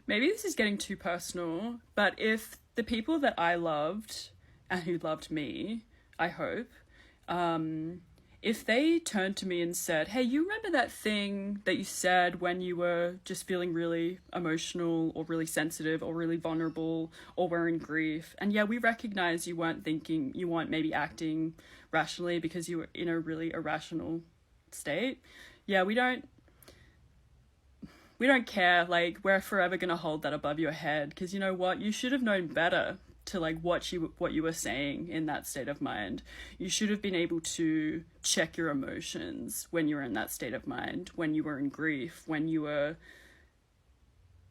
maybe this is getting too personal, but if the people that I loved and who loved me, I hope, if they turned to me and said, hey, you remember that thing that you said when you were just feeling really emotional or really sensitive or really vulnerable or were in grief, and yeah, we recognize you weren't thinking, you weren't maybe acting rationally because you were in a really irrational state. Yeah, we don't care. Like, we're forever gonna hold that above your head, because you know what, you should have known better to like what you were saying in that state of mind. You should have been able to check your emotions when you were in that state of mind, when you were in grief, when you were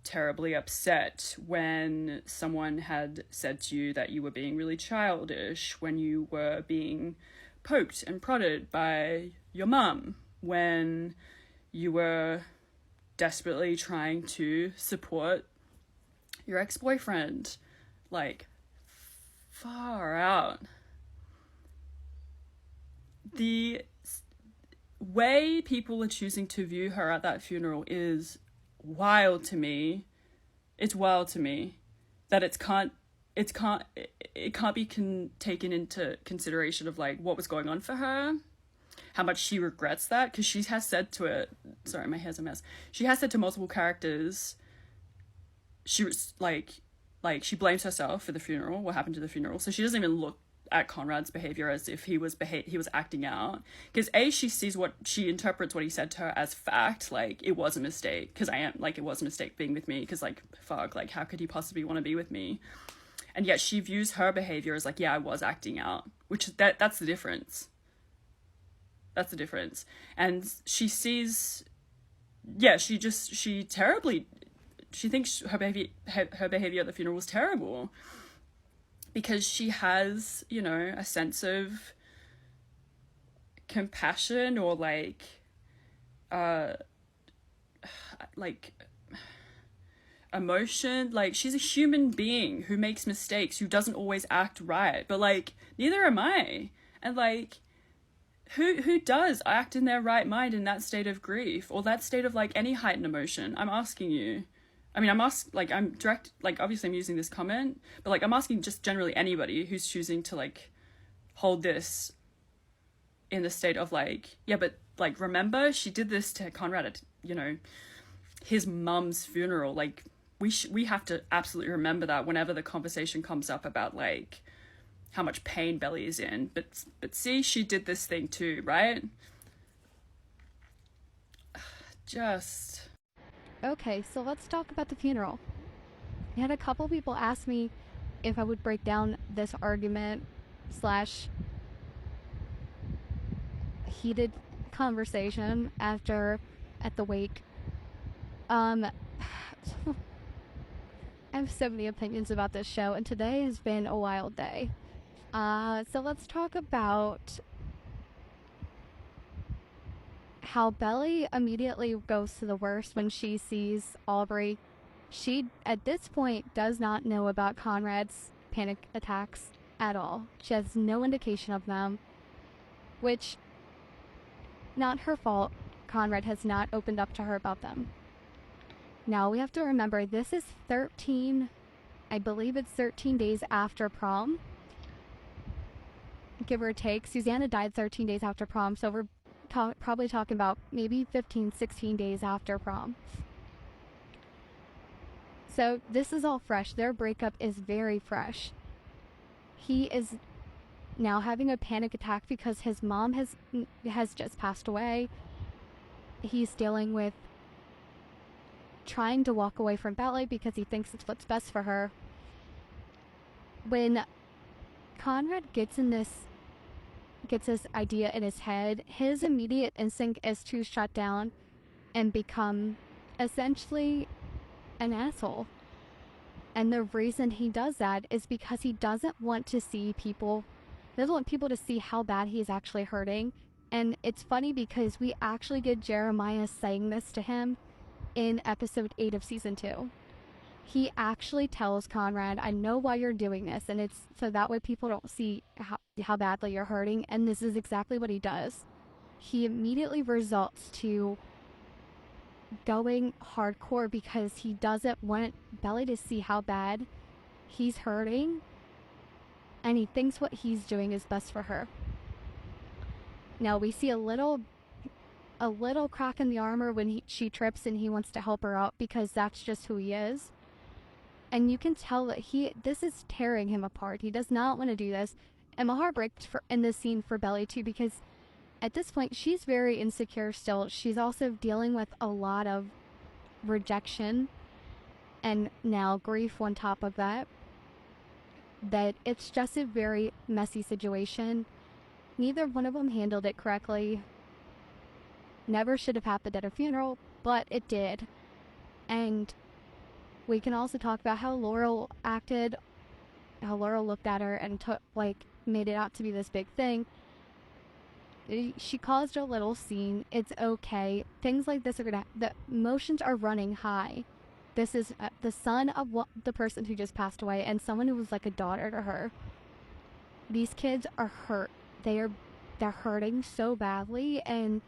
terribly upset, when someone had said to you that you were being really childish, when you were being poked and prodded by your mum, when you were desperately trying to support your ex-boyfriend. Like, far out. The way people are choosing to view her at that funeral is wild to me. It's wild to me that it can't be taken into consideration of like what was going on for her, how much she regrets that, because she has said to it, sorry, my hair's a mess, she has said to multiple characters, she was like she blames herself for the funeral, what happened to the funeral, so she doesn't even look at Conrad's behavior as if he was acting out, because she interprets what he said to her as fact, like it was a mistake, because it was a mistake being with me, because like fuck, like how could he possibly want to be with me, and yet she views her behavior as like, yeah, I was acting out, which that's the difference. That's the difference. And she sees, yeah, she thinks her behavior at the funeral was terrible, because she has, you know, a sense of compassion or like emotion. Like, she's a human being who makes mistakes, who doesn't always act right, but like neither am I. And like, who does act in their right mind in that state of grief or that state of like any heightened emotion? I'm asking you. I mean, obviously I'm using this comment, but like I'm asking just generally anybody who's choosing to like hold this in the state of like, yeah, but like, remember she did this to Conrad at, you know, his mum's funeral. Like, we have to absolutely remember that whenever the conversation comes up about like how much pain Belly is in. But see, she did this thing too, right? Just... Okay, so let's talk about the funeral. I had a couple people ask me if I would break down this argument slash heated conversation at the wake. I have so many opinions about this show, and today has been a wild day. So let's talk about how Belly immediately goes to the worst when she sees Aubrey. She, at this point, does not know about Conrad's panic attacks at all. She has no indication of them, which, not her fault. Conrad has not opened up to her about them. Now, we have to remember, this is 13, I believe it's 13 days after prom. Give or take. Susanna died 13 days after prom, so we're probably talking about maybe 15, 16 days after prom. So this is all fresh. Their breakup is very fresh. He is now having a panic attack because his mom has just passed away. He's dealing with trying to walk away from ballet because he thinks it's what's best for her. When Conrad gets this idea in his head, his immediate instinct is to shut down and become essentially an asshole. And the reason he does that is because he doesn't want people to see how bad he is actually hurting. And it's funny because we actually get Jeremiah saying this to him in episode 8 of season 2. He actually tells Conrad, I know why you're doing this, and it's so that way people don't see how badly you're hurting, and this is exactly what he does. He immediately resorts to going hardcore because he doesn't want Belly to see how bad he's hurting, and he thinks what he's doing is best for her. Now we see a little crack in the armor when she trips and he wants to help her out because that's just who he is. And you can tell that this is tearing him apart. He does not want to do this. And my heart breaks in this scene for Belly too, because at this point she's very insecure still. She's also dealing with a lot of rejection and now grief on top of that. That it's just a very messy situation. Neither one of them handled it correctly. Never should have happened at a funeral, but it did. And we can also talk about how Laurel acted, how Laurel looked at her and made it out to be this big thing. She caused a little scene. It's okay. Things like this the emotions are running high. This is the son of the person who just passed away and someone who was like a daughter to her. These kids are hurt. They're hurting so badly, and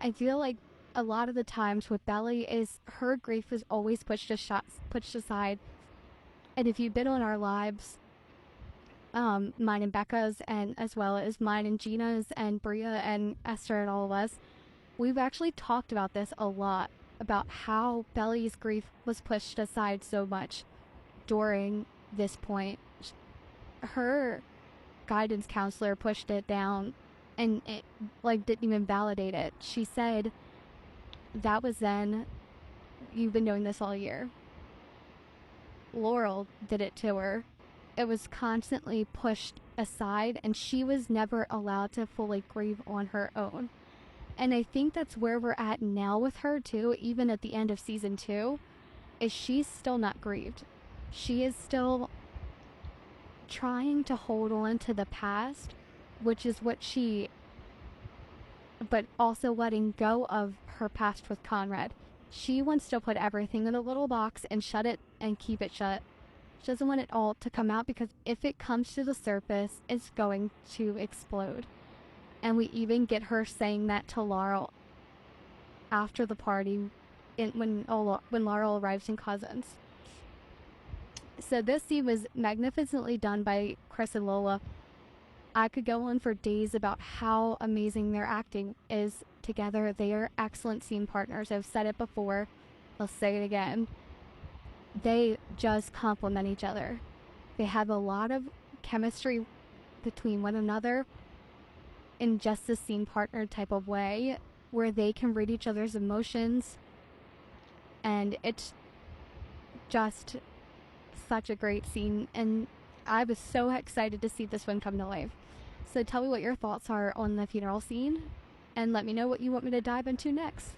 I feel like a lot of the times with Belly is her grief is always pushed aside. And if you've been on our lives, mine and Becca's, and as well as mine and Gina's and Bria and Esther and all of us, we've actually talked about this a lot, about how Belly's grief was pushed aside so much during this point. Her guidance counselor pushed it down, and it didn't even validate it. She said, that was then, you've been doing this all year. Laurel did it to her. It was constantly pushed aside, and she was never allowed to fully grieve on her own. And I think that's where we're at now with her too, even at the end of season 2, is she's still not grieved. She is still trying to hold on to the past, which is but also letting go of her past with Conrad. She wants to put everything in a little box and shut it and keep it shut. She doesn't want it all to come out, because if it comes to the surface, it's going to explode. And we even get her saying that to Laurel after the party when Laurel arrives in Cousins. So this scene was magnificently done by Chris and Lola. I could go on for days about how amazing their acting is together. They are excellent scene partners. I've said it before. I'll say it again. They just complement each other. They have a lot of chemistry between one another in just a scene partner type of way, where they can read each other's emotions. And it's just such a great scene. And I was so excited to see this one come to life. So tell me what your thoughts are on the funeral scene, and let me know what you want me to dive into next.